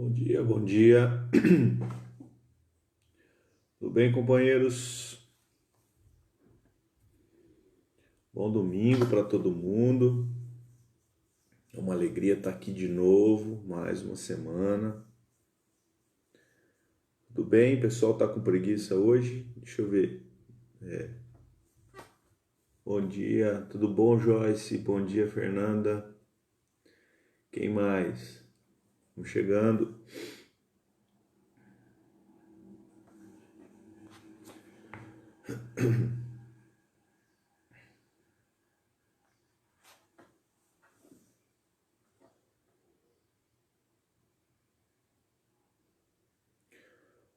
Bom dia, bom dia. Tudo bem, companheiros? Bom domingo para todo mundo. É uma alegria estar aqui de novo, mais uma semana. Tudo bem? O pessoal tá com preguiça hoje? Deixa eu ver. Bom dia, tudo bom, Joyce? Bom dia, Fernanda. Quem mais? Vamos chegando.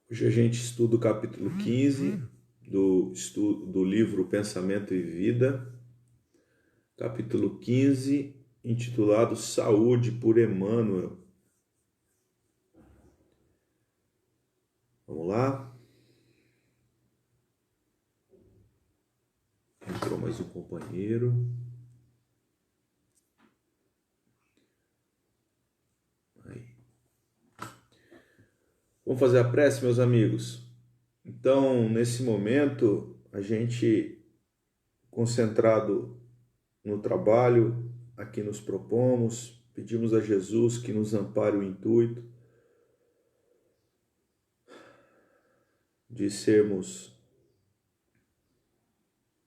Hoje a gente estuda o capítulo 15 do livro Pensamento e Vida, capítulo 15, intitulado Saúde por Emmanuel. Vamos lá? Entrou mais um companheiro. Aí. Vamos fazer a prece, meus amigos? Então, nesse momento, a gente, concentrado no trabalho, aqui nos propomos, pedimos a Jesus que nos ampare o intuito de sermos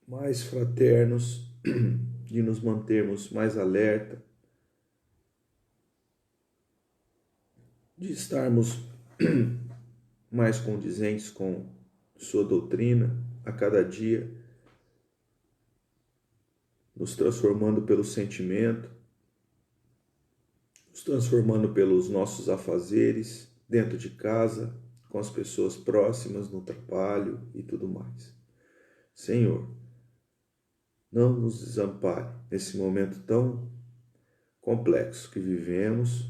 mais fraternos, de nos mantermos mais alerta, de estarmos mais condizentes com sua doutrina a cada dia, nos transformando pelo sentimento, nos transformando pelos nossos afazeres, dentro de casa, com as pessoas próximas, no trabalho e tudo mais. Senhor, não nos desampare nesse momento tão complexo que vivemos.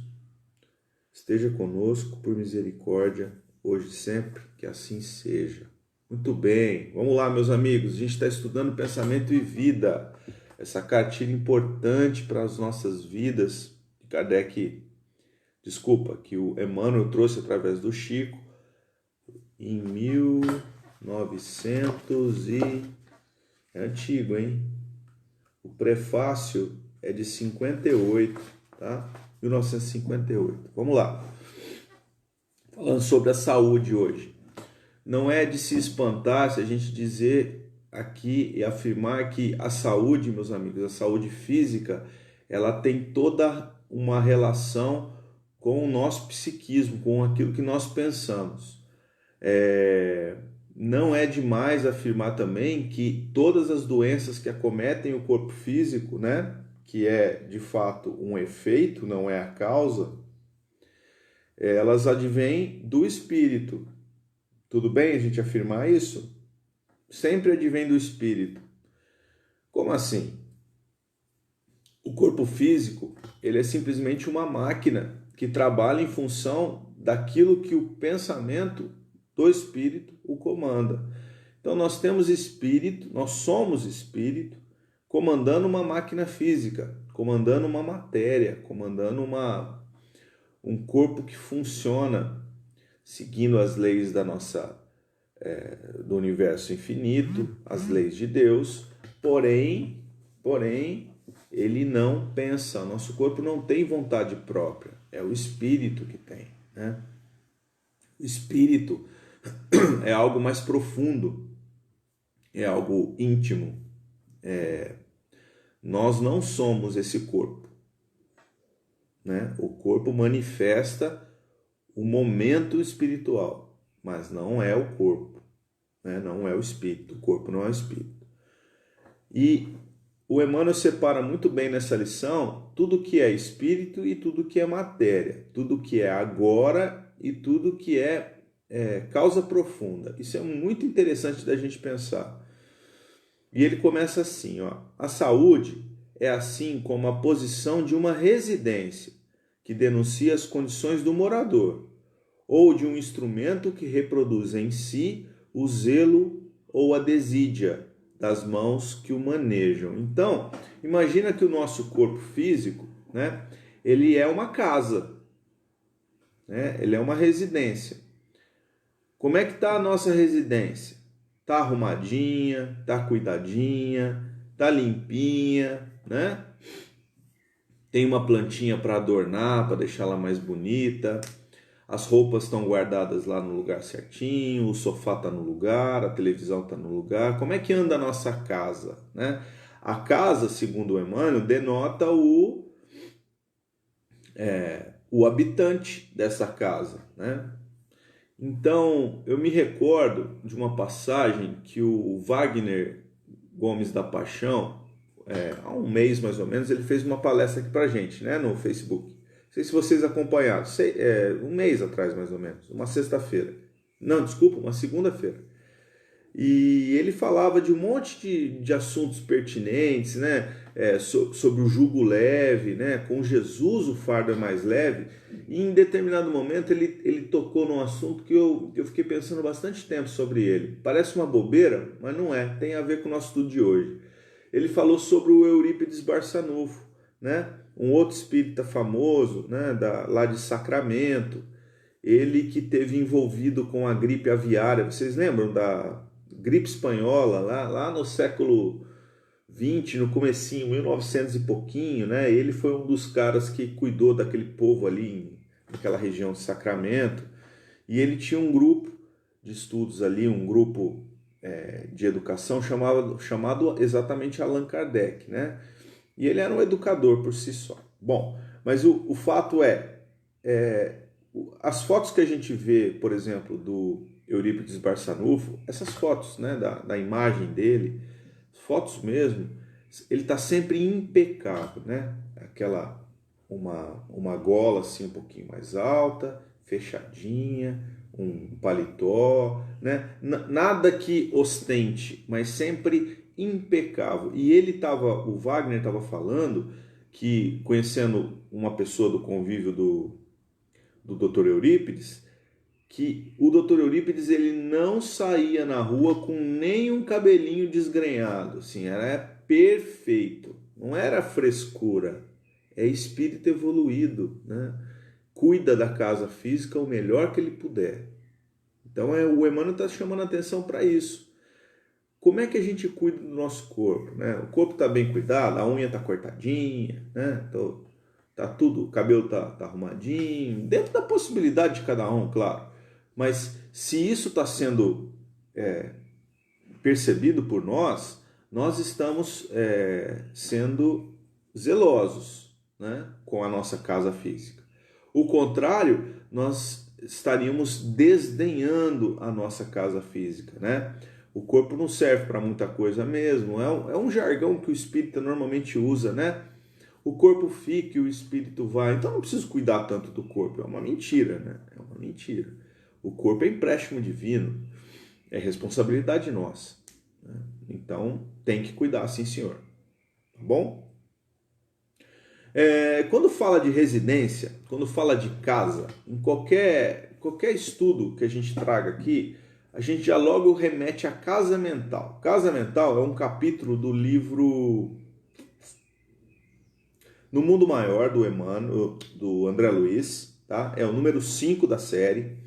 Esteja conosco por misericórdia, hoje e sempre, que assim seja. Muito bem, vamos lá, meus amigos. A gente está estudando Pensamento e Vida, essa cartilha importante para as nossas vidas. Que o Emmanuel trouxe através do Chico em 1900 e... é antigo, hein? O prefácio é de 58, tá? 1958. Vamos lá. Falando sobre a saúde hoje. Não é de se espantar se a gente dizer aqui e afirmar que a saúde, meus amigos, a saúde física, ela tem toda uma relação com o nosso psiquismo, com aquilo que nós pensamos. Não é demais afirmar também que todas as doenças que acometem o corpo físico, né, que é de fato um efeito, não é a causa, elas advêm do espírito. Tudo bem a gente afirmar isso? Sempre advém do espírito. Como assim? O corpo físico, ele é simplesmente uma máquina que trabalha em função daquilo que o pensamento do espírito o comanda. Então nós temos espírito, nós somos espírito, comandando uma máquina física, comandando uma matéria, comandando um corpo que funciona seguindo as leis do universo infinito, as leis de Deus, porém, ele não pensa, nosso corpo não tem vontade própria, é o espírito que tem, né? O espírito é algo mais profundo, é algo íntimo. Nós não somos esse corpo, né? O corpo manifesta o momento espiritual, mas não é o corpo, né? Não é o espírito, o corpo não é o espírito. E o Emmanuel separa muito bem nessa lição tudo que é espírito e tudo que é matéria, tudo que é agora e tudo que é causa profunda. Isso é muito interessante da gente pensar. E ele começa assim, ó: a saúde é assim como a posição de uma residência que denuncia as condições do morador, ou de um instrumento que reproduz em si o zelo ou a desídia das mãos que o manejam. Então, imagina que o nosso corpo físico, né, ele é uma casa. né? Ele é uma residência. Como é que está a nossa residência? Está arrumadinha, está cuidadinha, está limpinha, né? Tem uma plantinha para adornar, para deixar ela mais bonita. As roupas estão guardadas lá no lugar certinho, o sofá está no lugar, a televisão está no lugar. Como é que anda a nossa casa, né? A casa, segundo o Emmanuel, denota o habitante dessa casa, né? Então, eu me recordo de uma passagem que o Wagner Gomes da Paixão, há um mês mais ou menos, ele fez uma palestra aqui pra gente, né, no Facebook. Não sei se vocês acompanharam, um mês atrás mais ou menos, uma sexta-feira. Não, desculpa, uma segunda-feira. E ele falava de um monte de assuntos pertinentes, né? Sobre o jugo leve, né? Com Jesus o fardo é mais leve. E em determinado momento ele tocou num assunto que eu fiquei pensando bastante tempo sobre ele. Parece uma bobeira, mas não é. Tem a ver com o nosso estudo de hoje. Ele falou sobre o Eurípides Barçanufo, né? Um outro espírita famoso, né? Lá de Sacramento. Ele que teve envolvido com a gripe aviária. Vocês lembram da gripe espanhola, lá no século XX, no comecinho, 1900 e pouquinho, né? Ele foi um dos caras que cuidou daquele povo ali, naquela região de Sacramento, e ele tinha um grupo de estudos ali, um grupo de educação chamado exatamente Allan Kardec, né? E ele era um educador por si só. Bom, mas o fato as fotos que a gente vê, por exemplo, do Eurípides Barçanufo, essas fotos, né, da imagem dele, fotos mesmo, ele está sempre impecável, né? Uma gola assim um pouquinho mais alta, fechadinha, um paletó, né? Nada que ostente, mas sempre impecável. E o Wagner estava falando que, conhecendo uma pessoa do convívio do Dr. Eurípides, que o Dr. Eurípides ele não saía na rua com nenhum cabelinho desgrenhado, assim, era perfeito, não era frescura, é espírito evoluído, né? Cuida da casa física o melhor que ele puder. Então o Emmanuel está chamando a atenção para isso. Como é que a gente cuida do nosso corpo, né? O corpo está bem cuidado, a unha está cortadinha, né? Tá tudo, o cabelo tá arrumadinho, dentro da possibilidade de cada um, claro. Mas se isso está sendo percebido por nós estamos sendo zelosos, né, com a nossa casa física. O contrário, nós estaríamos desdenhando a nossa casa física, né? O corpo não serve para muita coisa mesmo, é um jargão que o espírita normalmente usa, né? O corpo fica e o espírito vai. Então não preciso cuidar tanto do corpo. É uma mentira, né? É uma mentira. O corpo é empréstimo divino. É responsabilidade nossa, né? Então tem que cuidar, sim, senhor. Tá bom? Quando fala de residência, quando fala de casa, em qualquer estudo que a gente traga aqui, a gente já logo remete à casa mental. Casa mental é um capítulo do livro No Mundo Maior, do Emmanuel, do André Luiz, tá? É o número 5 da série.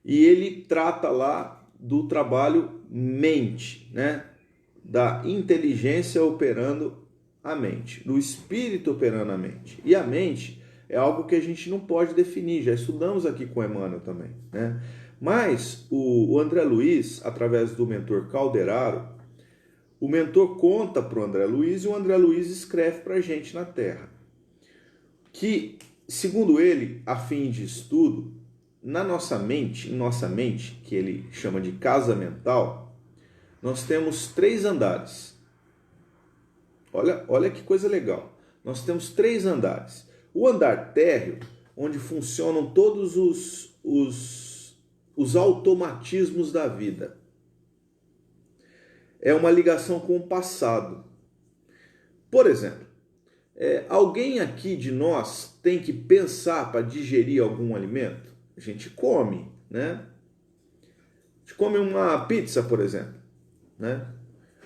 E ele trata lá do trabalho mente, né? Da inteligência operando a mente, do espírito operando a mente. E a mente é algo que a gente não pode definir, já estudamos aqui com o Emmanuel também, né? Mas o André Luiz, através do mentor Calderaro, o mentor conta para o André Luiz e o André Luiz escreve para a gente na Terra. Que, segundo ele, a fim de estudo, em nossa mente, que ele chama de casa mental, nós temos 3 andares. Olha que coisa legal. Nós temos 3 andares. O andar térreo, onde funcionam todos os automatismos da vida. É uma ligação com o passado. Por exemplo, alguém aqui de nós tem que pensar para digerir algum alimento? A gente come, né? A gente come uma pizza, por exemplo, né?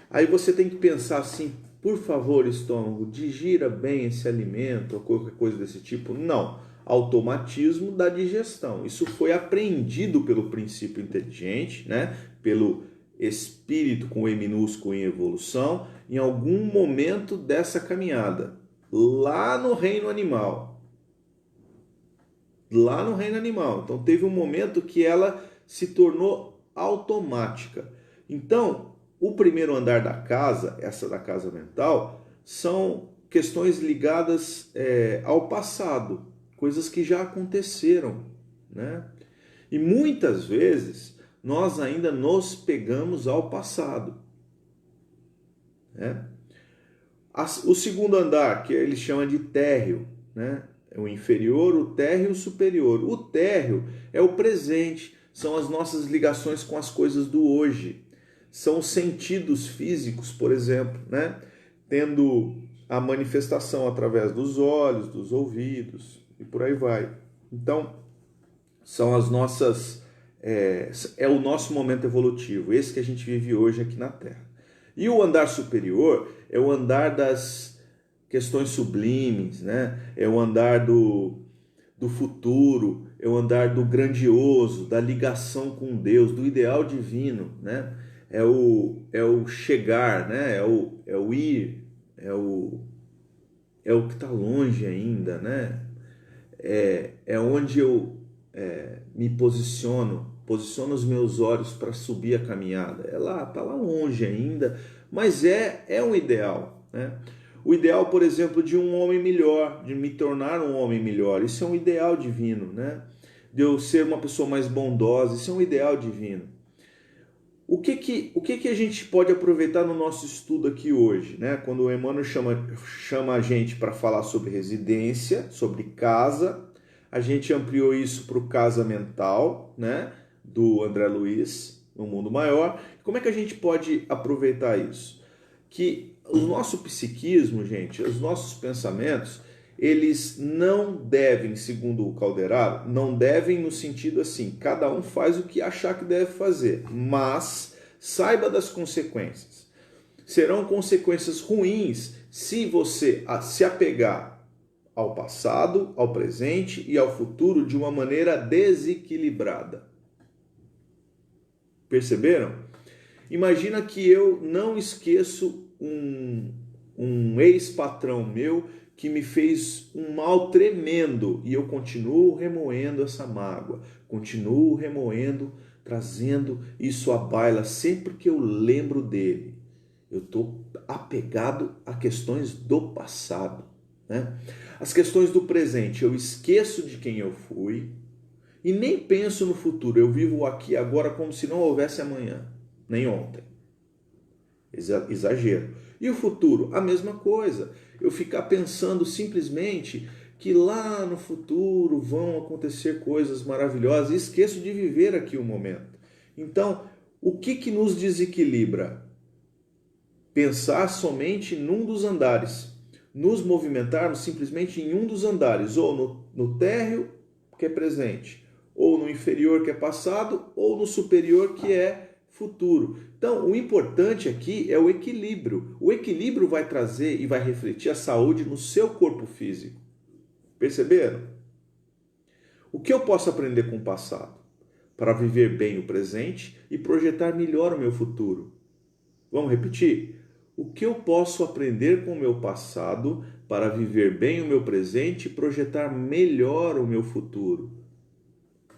Aí você tem que pensar assim, por favor, estômago, digira bem esse alimento ou qualquer coisa desse tipo. Não. automatismo da digestão. Isso foi apreendido pelo princípio inteligente, né? Pelo espírito com E minúsculo em evolução, em algum momento dessa caminhada, lá no reino animal. Lá no reino animal. Então teve um momento que ela se tornou automática. Então, o primeiro andar da casa, essa da casa mental, são questões ligadas ao passado, coisas que já aconteceram, né? E muitas vezes nós ainda nos pegamos ao passado, né? O segundo andar, que ele chama de térreo, né? O inferior, o térreo e o superior. O térreo é o presente, são as nossas ligações com as coisas do hoje. São os sentidos físicos, por exemplo, né? Tendo a manifestação através dos olhos, dos ouvidos e por aí vai. Então, são as nossas... é o nosso momento evolutivo, esse que a gente vive hoje aqui na Terra. E o andar superior é o andar das questões sublimes, né? É o andar do futuro, é o andar do grandioso, da ligação com Deus, do ideal divino, né? É o chegar, né? É o ir, é o que está longe ainda, né? É onde eu me posiciono os meus olhos para subir a caminhada. Está lá longe ainda, mas é um ideal, né? O ideal, por exemplo, de um homem melhor, de me tornar um homem melhor, isso é um ideal divino, né? De eu ser uma pessoa mais bondosa, isso é um ideal divino. O que a gente pode aproveitar no nosso estudo aqui hoje, né? Quando o Emmanuel chama a gente para falar sobre residência, sobre casa, a gente ampliou isso para o casa mental, né? Do André Luiz, no mundo maior. Como é que a gente pode aproveitar isso? Que o nosso psiquismo, gente, os nossos pensamentos, eles não devem, segundo o Calderaro, não devem no sentido assim, cada um faz o que achar que deve fazer, mas saiba das consequências. Serão consequências ruins se você se apegar ao passado, ao presente e ao futuro de uma maneira desequilibrada. Perceberam? Imagina que eu não esqueço um ex-patrão meu que me fez um mal tremendo e eu continuo remoendo essa mágoa, continuo remoendo, trazendo isso à baila sempre que eu lembro dele. Eu estou apegado a questões do passado, né? As questões do presente, eu esqueço de quem eu fui e nem penso no futuro. Eu vivo aqui agora como se não houvesse amanhã, nem ontem. Exagero. E o futuro? A mesma coisa. Eu ficar pensando simplesmente que lá no futuro vão acontecer coisas maravilhosas e esqueço de viver aqui o momento. Então, o que nos desequilibra? Pensar somente num dos andares. Nos movimentarmos simplesmente em um dos andares, ou no térreo, que é presente, ou no inferior, que é passado, ou no superior, que é futuro. Então, o importante aqui é o equilíbrio. O equilíbrio vai trazer e vai refletir a saúde no seu corpo físico. Perceberam? O que eu posso aprender com o passado? Para viver bem o presente e projetar melhor o meu futuro. Vamos repetir? O que eu posso aprender com o meu passado para viver bem o meu presente e projetar melhor o meu futuro?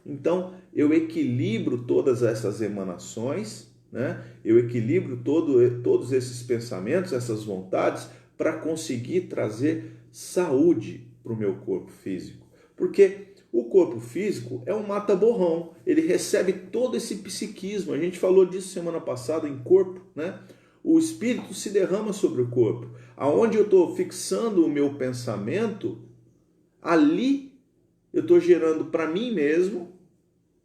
Então, eu equilibro todas essas emanações, né? Eu equilibro todos esses pensamentos, essas vontades, para conseguir trazer saúde para o meu corpo físico. Porque o corpo físico é um mata-borrão, ele recebe todo esse psiquismo. A gente falou disso semana passada em corpo, né? O espírito se derrama sobre o corpo. Aonde eu estou fixando o meu pensamento, ali eu estou gerando para mim mesmo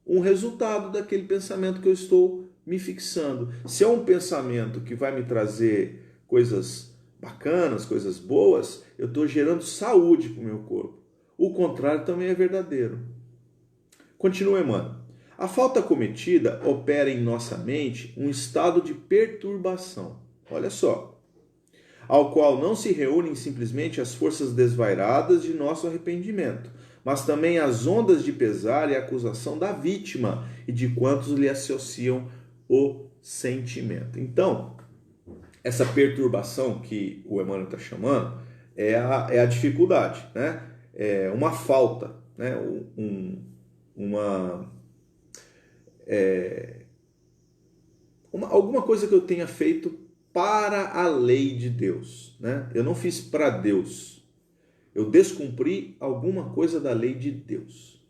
um resultado daquele pensamento que eu estou me fixando. Se é um pensamento que vai me trazer coisas bacanas, coisas boas, eu estou gerando saúde para o meu corpo. O contrário também é verdadeiro. Continua, Emmanuel. A falta cometida opera em nossa mente um estado de perturbação. Olha só. Ao qual não se reúnem simplesmente as forças desvairadas de nosso arrependimento, mas também as ondas de pesar e acusação da vítima e de quantos lhe associam o sentimento. Então, essa perturbação que o Emmanuel está chamando é a dificuldade, né? É uma falta, né? Alguma coisa que eu tenha feito para a lei de Deus, né? Eu não fiz para Deus, eu descumpri alguma coisa da lei de Deus.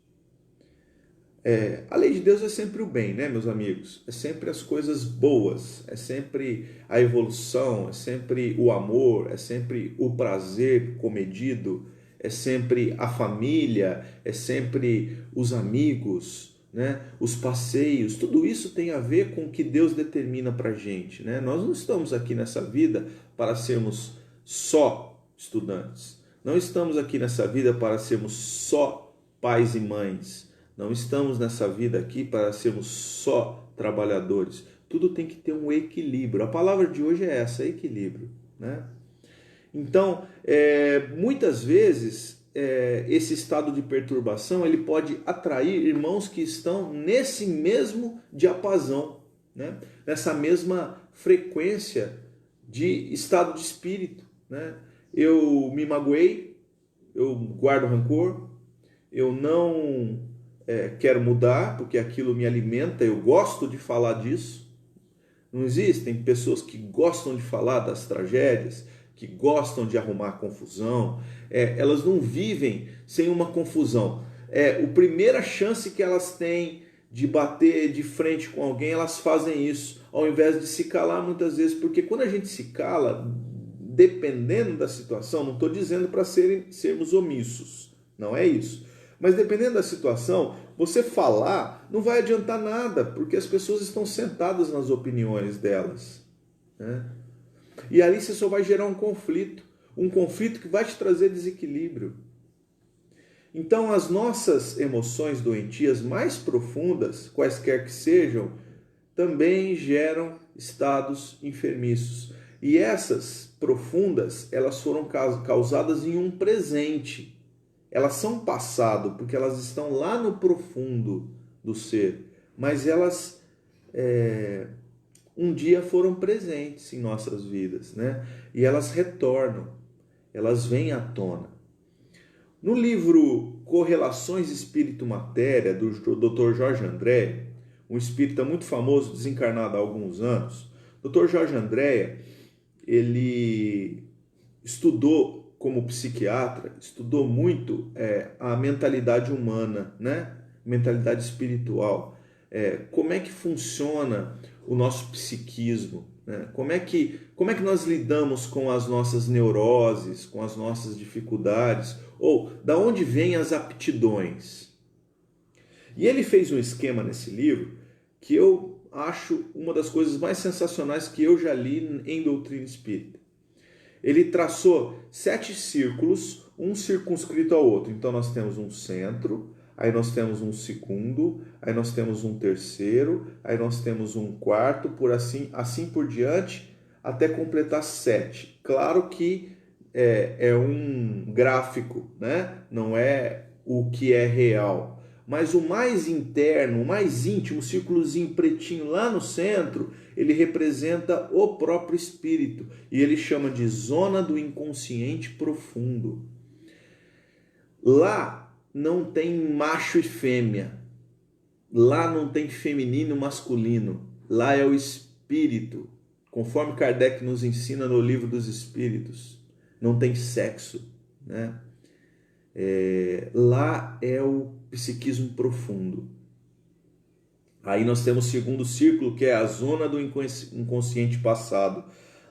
A lei de Deus é sempre o bem, né, meus amigos? É sempre as coisas boas, é sempre a evolução, é sempre o amor, é sempre o prazer comedido, é sempre a família, é sempre os amigos, né? Os passeios, tudo isso tem a ver com o que Deus determina para a gente, né? Nós não estamos aqui nessa vida para sermos só estudantes, não estamos aqui nessa vida para sermos só pais e mães, não estamos nessa vida aqui para sermos só trabalhadores. Tudo tem que ter um equilíbrio. A palavra de hoje é essa, equilíbrio, né? Então, muitas vezes, esse estado de perturbação ele pode atrair irmãos que estão nesse mesmo diapasão, né? Nessa mesma frequência de estado de espírito, né? Eu me magoei, eu guardo rancor, eu não quero mudar porque aquilo me alimenta, eu gosto de falar disso. Não existem pessoas que gostam de falar das tragédias, que gostam de arrumar confusão, elas não vivem sem uma confusão. A primeira chance que elas têm de bater de frente com alguém, elas fazem isso, ao invés de se calar muitas vezes, porque quando a gente se cala, dependendo da situação, não estou dizendo para sermos omissos, não é isso. Mas dependendo da situação, você falar não vai adiantar nada, porque as pessoas estão sentadas nas opiniões delas, né? E ali você só vai gerar um conflito que vai te trazer desequilíbrio. Então as nossas emoções doentias mais profundas, quaisquer que sejam, também geram estados enfermiços. E essas profundas, elas foram causadas em um presente. Elas são passado, porque elas estão lá no profundo do ser, mas elas um dia foram presentes em nossas vidas, né? E elas retornam, elas vêm à tona. No livro Correlações Espírito-Matéria, do Dr. Jorge Andréa, um espírita muito famoso, desencarnado há alguns anos, Dr. Jorge Andréa, ele estudou como psiquiatra, estudou muito a mentalidade humana, né? Mentalidade espiritual. Como é que funciona o nosso psiquismo, né? Como é que nós lidamos com as nossas neuroses, com as nossas dificuldades, ou da onde vêm as aptidões. E ele fez um esquema nesse livro que eu acho uma das coisas mais sensacionais que eu já li em doutrina espírita. Ele traçou 7 círculos, um circunscrito ao outro. Então nós temos um centro, aí nós temos um segundo, aí nós temos um terceiro, aí nós temos um quarto, por assim por diante, até completar 7. Claro que é um gráfico, né? Não é o que é real. Mas o mais interno, o mais íntimo, o círculozinho pretinho lá no centro, ele representa o próprio espírito. E ele chama de zona do inconsciente profundo. Lá não tem macho e fêmea. Lá não tem feminino e masculino. Lá é o espírito. Conforme Kardec nos ensina no Livro dos Espíritos. Não tem sexo, né? Lá é o psiquismo profundo. Aí nós temos o segundo círculo, que é a zona do inconsciente passado.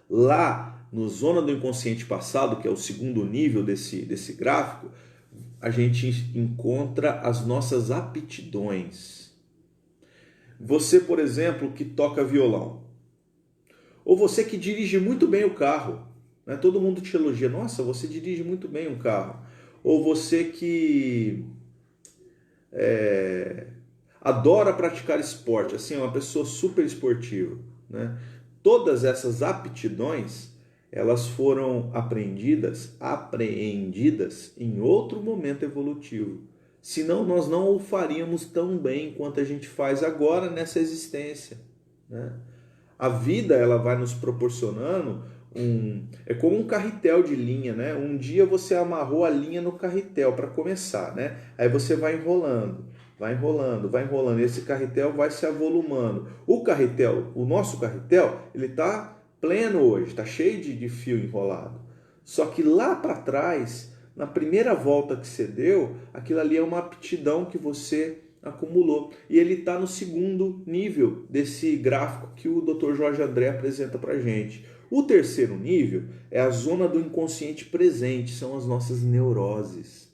Lá, no zona do inconsciente passado, que é o segundo nível desse gráfico, a gente encontra as nossas aptidões. Você, por exemplo, que toca violão, ou você que dirige muito bem o carro, né? Todo mundo te elogia, nossa, você dirige muito bem um carro. Ou você que adora praticar esporte, assim, é uma pessoa super esportiva, né? Todas essas aptidões, elas foram apreendidas em outro momento evolutivo. Senão nós não o faríamos tão bem quanto a gente faz agora nessa existência, né? A vida, ela vai nos proporcionando é como um carretel de linha, né? Um dia você amarrou a linha no carretel para começar, né? Aí você vai enrolando, vai enrolando, vai enrolando. Esse carretel vai se avolumando. O nosso carretel, ele está pleno hoje, está cheio de fio enrolado. Só que lá para trás, na primeira volta que você deu, aquilo ali é uma aptidão que você acumulou. E ele está no segundo nível desse gráfico que o Dr. Jorge André apresenta para a gente. O terceiro nível é a zona do inconsciente presente, são as nossas neuroses,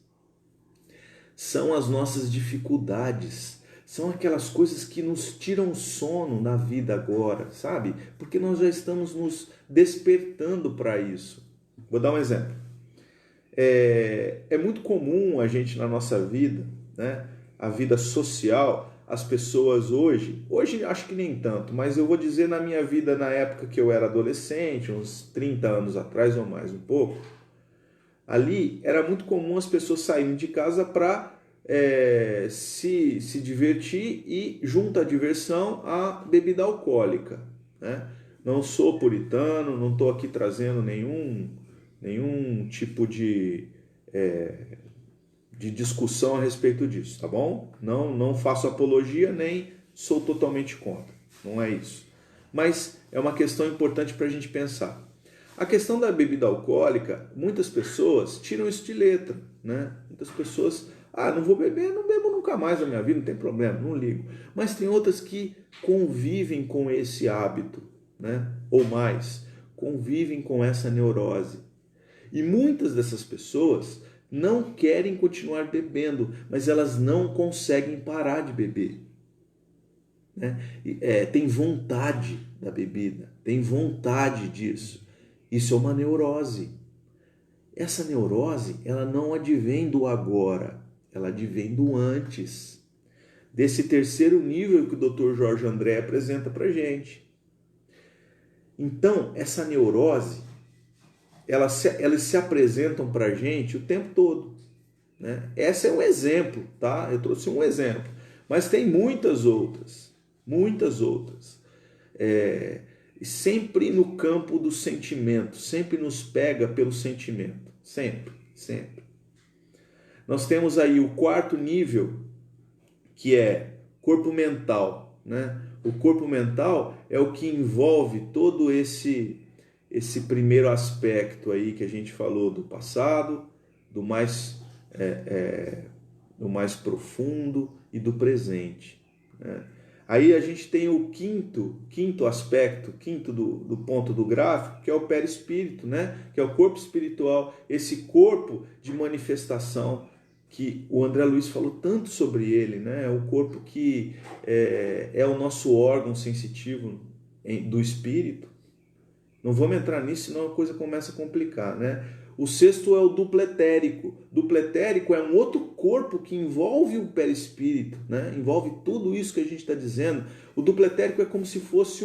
são as nossas dificuldades, são aquelas coisas que nos tiram sono na vida agora, sabe? Porque nós já estamos nos despertando para isso. Vou dar um exemplo. É muito comum a gente na nossa vida, né? A vida social, as pessoas hoje acho que nem tanto, mas eu vou dizer na minha vida na época que eu era adolescente, uns 30 anos atrás ou mais um pouco, ali era muito comum as pessoas saírem de casa para se divertir e junto à diversão a bebida alcoólica, né? Não sou puritano, não estou aqui trazendo nenhum tipo de discussão a respeito disso, tá bom? Não faço apologia, nem sou totalmente contra, não é isso. Mas é uma questão importante para a gente pensar. A questão da bebida alcoólica, muitas pessoas tiram isso de letra, né? Muitas pessoas, não vou beber, não bebo nunca mais na minha vida, não tem problema, não ligo. Mas tem outras que convivem com esse hábito, né? Ou mais, convivem com essa neurose. E muitas dessas pessoas não querem continuar bebendo, mas elas não conseguem parar de beber, né? Tem vontade da bebida, tem vontade disso. Isso é uma neurose. Essa neurose, ela não advém do agora, ela advém do antes, desse terceiro nível que o Dr. Jorge André apresenta para gente. Então, essa neurose, elas se apresentam para a gente o tempo todo, né? Esse é um exemplo, tá? Eu trouxe um exemplo, mas tem muitas outras, sempre no campo do sentimento, sempre nos pega pelo sentimento, sempre. Nós temos aí o quarto nível, que é corpo mental, né? O corpo mental é o que envolve todo esse primeiro aspecto aí que a gente falou do passado, do mais profundo e do presente, né? Aí a gente tem o quinto aspecto, do ponto do gráfico, que é o perispírito, né? Que é o corpo espiritual, esse corpo de manifestação que o André Luiz falou tanto sobre ele, né? É o corpo que é o nosso órgão sensitivo do espírito. Não vamos entrar nisso, senão a coisa começa a complicar, né? O sexto é o dupletérico. Dupletérico é um outro corpo que envolve o perispírito, né? Envolve tudo isso que a gente está dizendo. O dupletérico é como se fosse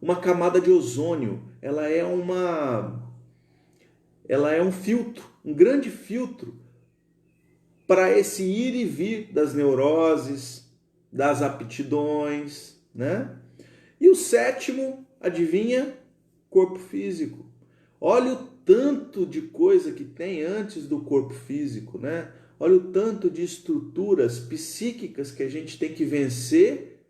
uma camada de ozônio. Ela é um filtro, um grande filtro para esse ir e vir das neuroses, das aptidões, né? E o sétimo, adivinha? Corpo físico. Olha o tanto de coisa que tem antes do corpo físico, né? Olha o tanto de estruturas psíquicas que a gente tem que vencer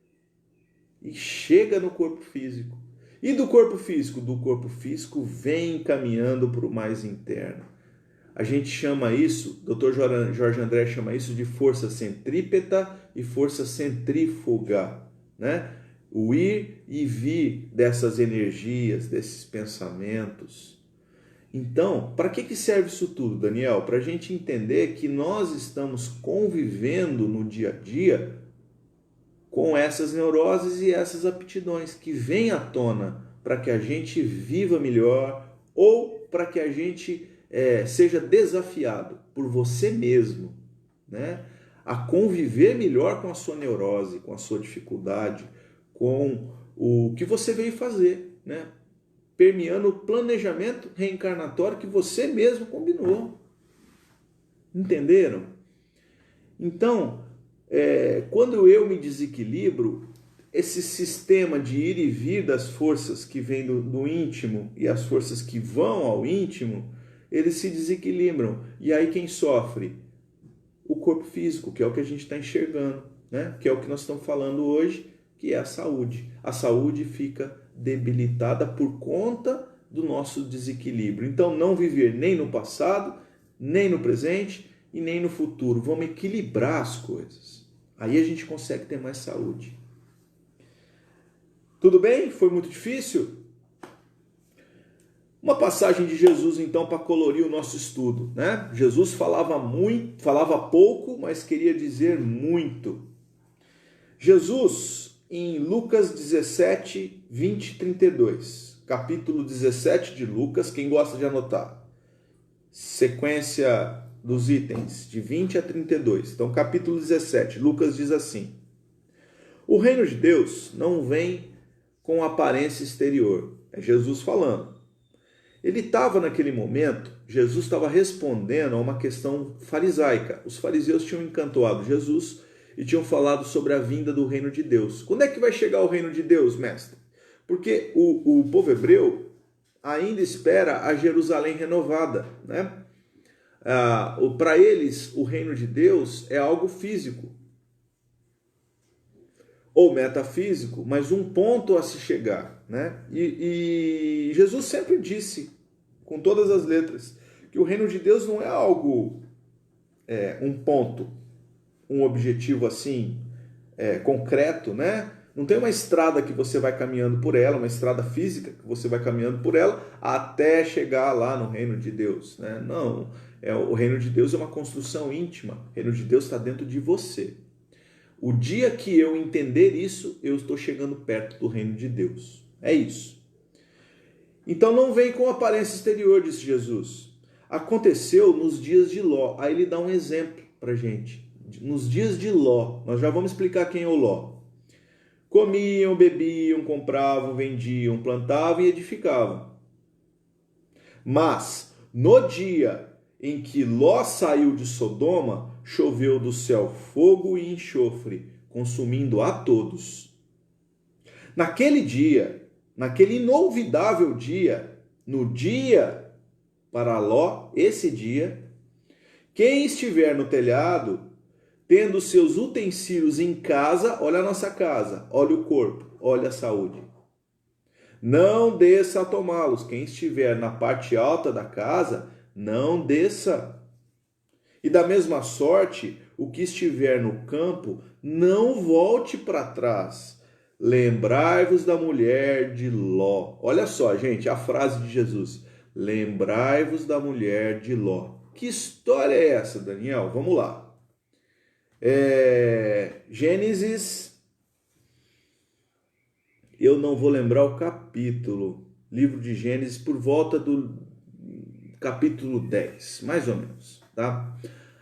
e chega no corpo físico. E do corpo físico? Do corpo físico vem caminhando para o mais interno. A gente chama isso, o Dr. Jorge André chama isso de força centrípeta e força centrífuga, né? O ir e vir dessas energias, desses pensamentos. Então, para que serve isso tudo, Daniel? Para a gente entender que nós estamos convivendo no dia a dia com essas neuroses e essas aptidões que vêm à tona para que a gente viva melhor ou para que a gente seja desafiado por você mesmo, né, a conviver melhor com a sua neurose, com a sua dificuldade, com o que você veio fazer, né? permeando o planejamento reencarnatório que você mesmo combinou. Entenderam? Então, quando eu me desequilibro, esse sistema de ir e vir das forças que vêm do íntimo e as forças que vão ao íntimo, eles se desequilibram. E aí quem sofre? O corpo físico, que é o que a gente está enxergando, né? Que é o que nós estamos falando hoje, que é a saúde. A saúde fica debilitada por conta do nosso desequilíbrio. Então, não viver nem no passado, nem no presente e nem no futuro. Vamos equilibrar as coisas. Aí a gente consegue ter mais saúde. Tudo bem? Foi muito difícil? Uma passagem de Jesus, então, para colorir o nosso estudo, né? Jesus falava pouco, mas queria dizer muito. Jesus, em Lucas 17, 20 e 32, capítulo 17 de Lucas, quem gosta de anotar, sequência dos itens de 20 a 32. Então, capítulo 17, Lucas diz assim: o reino de Deus não vem com aparência exterior. É Jesus falando. Ele estava naquele momento, Jesus estava respondendo a uma questão farisaica. Os fariseus tinham encantoado Jesus e tinham falado sobre a vinda do reino de Deus. Quando é que vai chegar o reino de Deus, mestre? Porque o povo hebreu ainda espera a Jerusalém renovada, né? Para eles, o reino de Deus é algo físico ou metafísico, mas um ponto a se chegar, né? E Jesus sempre disse, com todas as letras, que o reino de Deus não é algo, um ponto, um objetivo assim, concreto, né? Não tem uma estrada que você vai caminhando por ela, uma estrada física que você vai caminhando por ela até chegar lá no reino de Deus, né? Não, o reino de Deus é uma construção íntima, o reino de Deus está dentro de você. O dia que eu entender isso, eu estou chegando perto do reino de Deus. É isso. Então não vem com aparência exterior, disse Jesus. Aconteceu nos dias de Ló. Aí ele dá um exemplo para gente. Nos dias de Ló, nós já vamos explicar quem é o Ló. Comiam, bebiam, compravam, vendiam, plantavam e edificavam. Mas no dia em que Ló saiu de Sodoma, choveu do céu fogo e enxofre, consumindo a todos. Naquele dia, naquele inolvidável dia, no dia para Ló, esse dia, quem estiver no telhado, tendo seus utensílios em casa, olha a nossa casa, olha o corpo, olha a saúde. Não desça a tomá-los. Quem estiver na parte alta da casa, não desça. E da mesma sorte, o que estiver no campo, não volte para trás. Lembrai-vos da mulher de Ló. Olha só, gente, a frase de Jesus. Lembrai-vos da mulher de Ló. Que história é essa, Daniel? Vamos lá. Gênesis, eu não vou lembrar o capítulo. Livro de Gênesis, por volta do capítulo 10, mais ou menos, tá?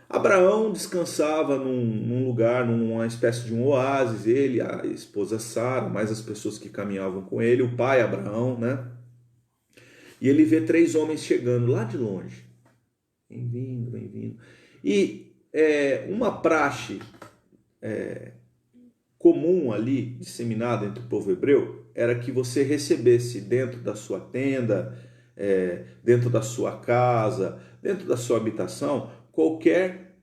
Abraão descansava num lugar, numa espécie de um oásis, ele, a esposa Sara, mais as pessoas que caminhavam com ele, o pai Abraão, né? E ele vê 3 homens chegando lá de longe. Vem vindo. E uma praxe comum ali, disseminada entre o povo hebreu, era que você recebesse dentro da sua tenda, dentro da sua casa, dentro da sua habitação, qualquer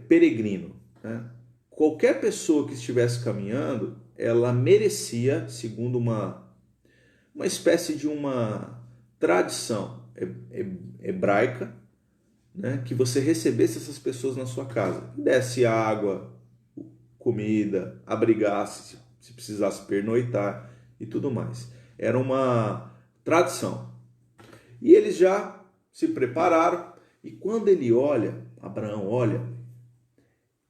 peregrino, né? Qualquer pessoa que estivesse caminhando, ela merecia, segundo uma espécie de uma tradição hebraica, né, que você recebesse essas pessoas na sua casa, desse água, comida, abrigasse se precisasse pernoitar e tudo mais. Era uma tradição. E eles já se prepararam, e quando ele olha, Abraão olha,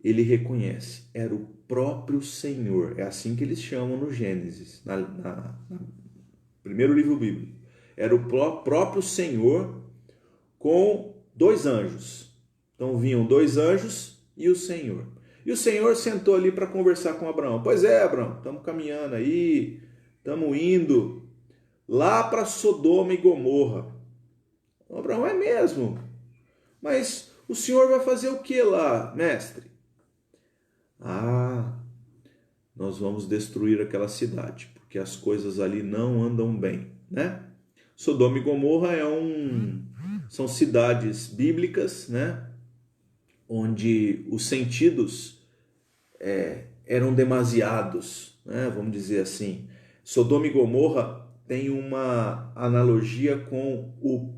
ele reconhece, era o próprio Senhor. É assim que eles chamam no Gênesis, no primeiro livro bíblico. Era o próprio Senhor com 2 anjos. Então vinham 2 anjos e o Senhor. E o Senhor sentou ali para conversar com Abraão. Pois é, Abraão, estamos caminhando aí, estamos indo lá para Sodoma e Gomorra. Abraão, é mesmo? Mas o senhor vai fazer o que lá, mestre? Ah, nós vamos destruir aquela cidade, porque as coisas ali não andam bem, né? Sodoma e Gomorra são cidades bíblicas, né? Onde os sentidos eram demasiados, né? Vamos dizer assim. Sodoma e Gomorra tem uma analogia com o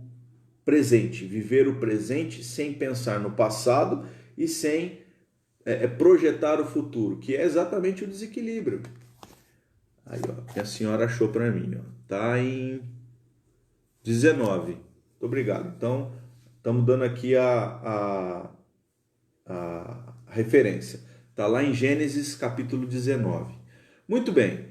presente, viver o presente sem pensar no passado e sem projetar o futuro, que é exatamente o desequilíbrio. Aí, ó, que a senhora achou para mim, ó, tá em 19. Muito obrigado. Então, estamos dando aqui a referência. Está lá em Gênesis capítulo 19. Muito bem.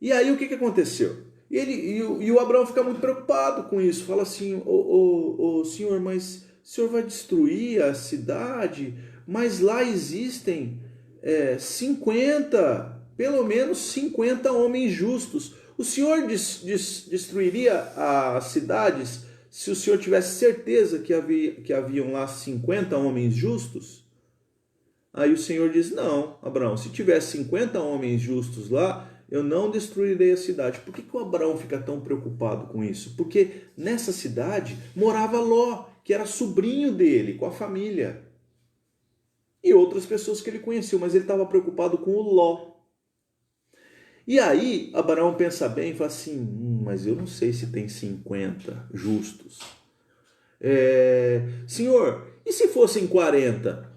E aí o que aconteceu? E o Abraão fica muito preocupado com isso. Fala assim, ô senhor, mas o senhor vai destruir a cidade? Mas lá existem 50, pelo menos 50 homens justos. O senhor destruiria as cidades se o senhor tivesse certeza que haviam lá 50 homens justos? Aí o Senhor diz, não, Abraão, se tivesse 50 homens justos lá, eu não destruirei a cidade. Por que o Abraão fica tão preocupado com isso? Porque nessa cidade morava Ló, que era sobrinho dele, com a família. E outras pessoas que ele conheceu, mas ele estava preocupado com o Ló. E aí Abraão pensa bem e fala assim, mas eu não sei se tem 50 justos. Senhor, e se fossem 40?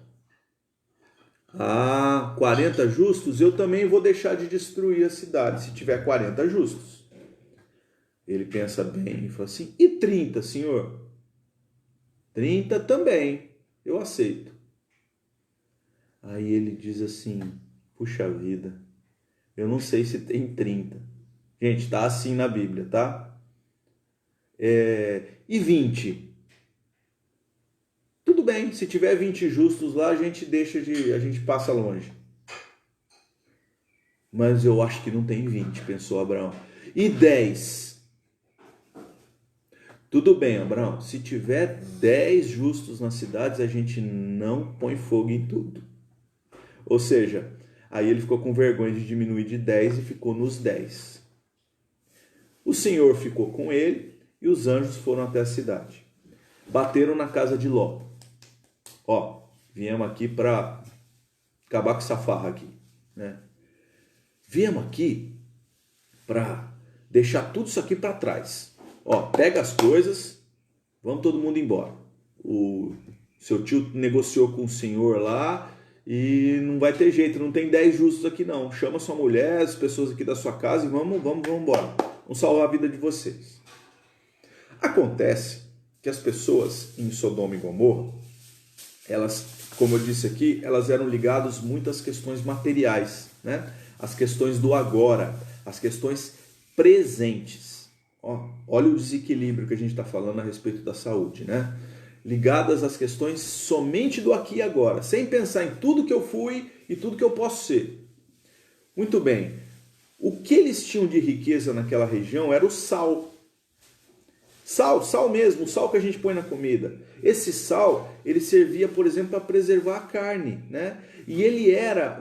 40 justos, eu também vou deixar de destruir a cidade, se tiver 40 justos. Ele pensa bem e fala assim, e 30, senhor? 30 também, eu aceito. Aí ele diz assim, puxa vida, eu não sei se tem 30. Gente, tá assim na Bíblia, tá? E 20? Tudo bem, se tiver 20 justos lá, a gente passa longe. Mas eu acho que não tem 20, pensou Abraão. E 10? Tudo bem, Abraão, se tiver 10 justos nas cidades, a gente não põe fogo em tudo. Ou seja, aí ele ficou com vergonha de diminuir de 10 e ficou nos 10. O Senhor ficou com ele e os anjos foram até a cidade. Bateram na casa de Ló. Ó, viemos aqui para acabar com essa farra aqui, né? Viemos aqui para deixar tudo isso aqui para trás. Ó, pega as coisas, vamos todo mundo embora. O seu tio negociou com o senhor lá e não vai ter jeito, não tem 10 justos aqui não. Chama sua mulher, as pessoas aqui da sua casa e vamos embora. Vamos salvar a vida de vocês. Acontece que as pessoas em Sodoma e Gomorra, elas, como eu disse aqui, elas eram ligadas muito às questões materiais, né? As questões do agora, as questões presentes. Olha o desequilíbrio que a gente está falando a respeito da saúde, né? Ligadas às questões somente do aqui e agora, sem pensar em tudo que eu fui e tudo que eu posso ser. Muito bem, o que eles tinham de riqueza naquela região era o sal. Sal mesmo, o sal que a gente põe na comida. Esse sal, ele servia, por exemplo, para preservar a carne, né? E ele era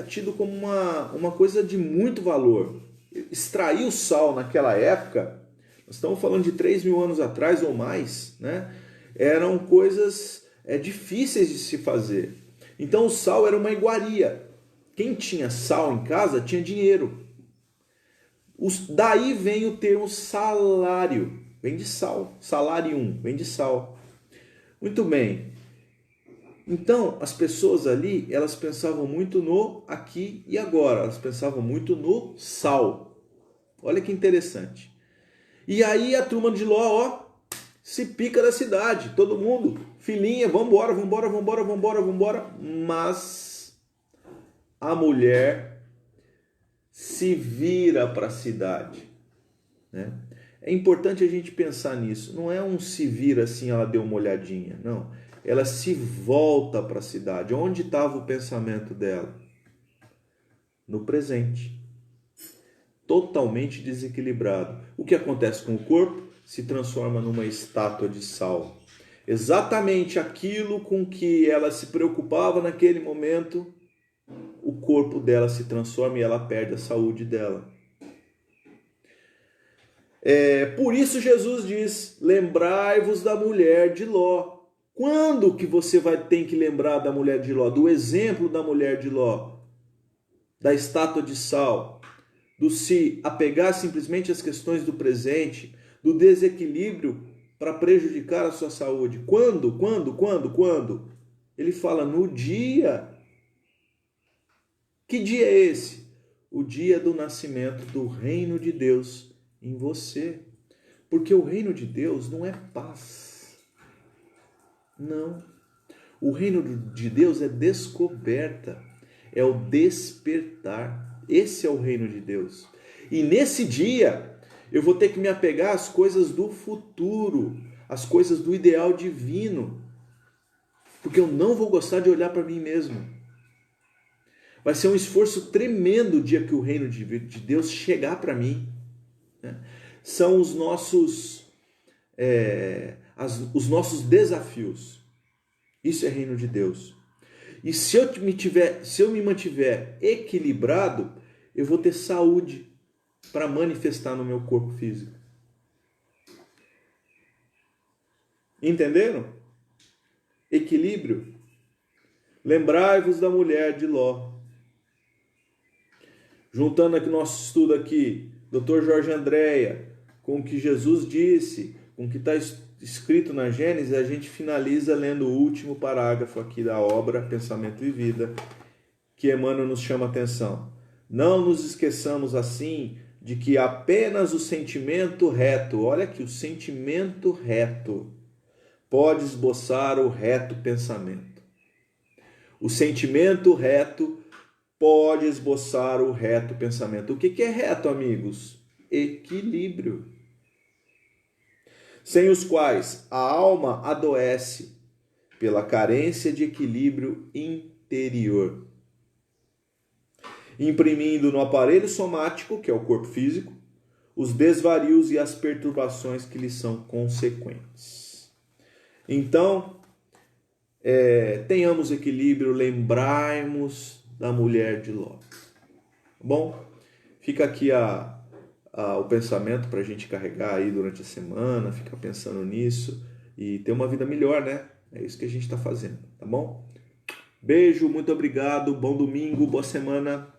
tido como uma coisa de muito valor. Extrair o sal naquela época, nós estamos falando de 3.000 anos atrás ou mais, né? Eram coisas difíceis de se fazer. Então o sal era uma iguaria. Quem tinha sal em casa tinha dinheiro. Daí vem o termo salário. Vem de sal. Salarium, vem de sal. Muito bem. Então, as pessoas ali, elas pensavam muito no aqui e agora. Elas pensavam muito no sal. Olha que interessante. E aí a turma de Ló, se pica da cidade. Todo mundo, filhinha, vambora. Mas a mulher se vira para a cidade, né? É importante a gente pensar nisso. Não é um se vira assim, ela deu uma olhadinha. Não. Ela se volta para a cidade. Onde estava o pensamento dela? No presente. totalmente desequilibrado. O que acontece com o corpo? Se transforma numa estátua de sal. Exatamente aquilo com que ela se preocupava naquele momento, o corpo dela se transforma e ela perde a saúde dela. Por isso Jesus diz, lembrai-vos da mulher de Ló. Quando que você ter que lembrar da mulher de Ló? Do exemplo da mulher de Ló, da estátua de sal, do se apegar simplesmente às questões do presente, do desequilíbrio para prejudicar a sua saúde. Quando? Ele fala no dia. Que dia é esse? O dia do nascimento do reino de Deus em você. Porque o reino de Deus não é paz. Não. O reino de Deus é descoberta, é o despertar. Esse é o reino de Deus. E nesse dia, eu vou ter que me apegar às coisas do futuro, às coisas do ideal divino, porque eu não vou gostar de olhar para mim mesmo. Vai ser um esforço tremendo o dia que o reino de Deus chegar para mim. São os nossos desafios. Isso é reino de Deus. E se eu me mantiver equilibrado, eu vou ter saúde para manifestar no meu corpo físico. Entenderam? Equilíbrio. Lembrai-vos da mulher de Ló. Juntando aqui nosso estudo aqui, Dr. Jorge Andréa, com o que Jesus disse, com o que está escrito na Gênesis, a gente finaliza lendo o último parágrafo aqui da obra Pensamento e Vida, que Emmanuel nos chama a atenção. Não nos esqueçamos assim de que apenas o sentimento reto, olha aqui, o sentimento reto, pode esboçar o reto pensamento. O sentimento reto pode esboçar o reto pensamento. O que é reto, amigos? Equilíbrio. Sem os quais a alma adoece pela carência de equilíbrio interior, imprimindo no aparelho somático, que é o corpo físico, os desvarios e as perturbações que lhe são consequentes. Então, tenhamos equilíbrio, lembrarmos da mulher de Ló. Bom, fica aqui o pensamento para a gente carregar aí durante a semana, ficar pensando nisso e ter uma vida melhor, né? É isso que a gente está fazendo, tá bom? Beijo, muito obrigado, bom domingo, boa semana.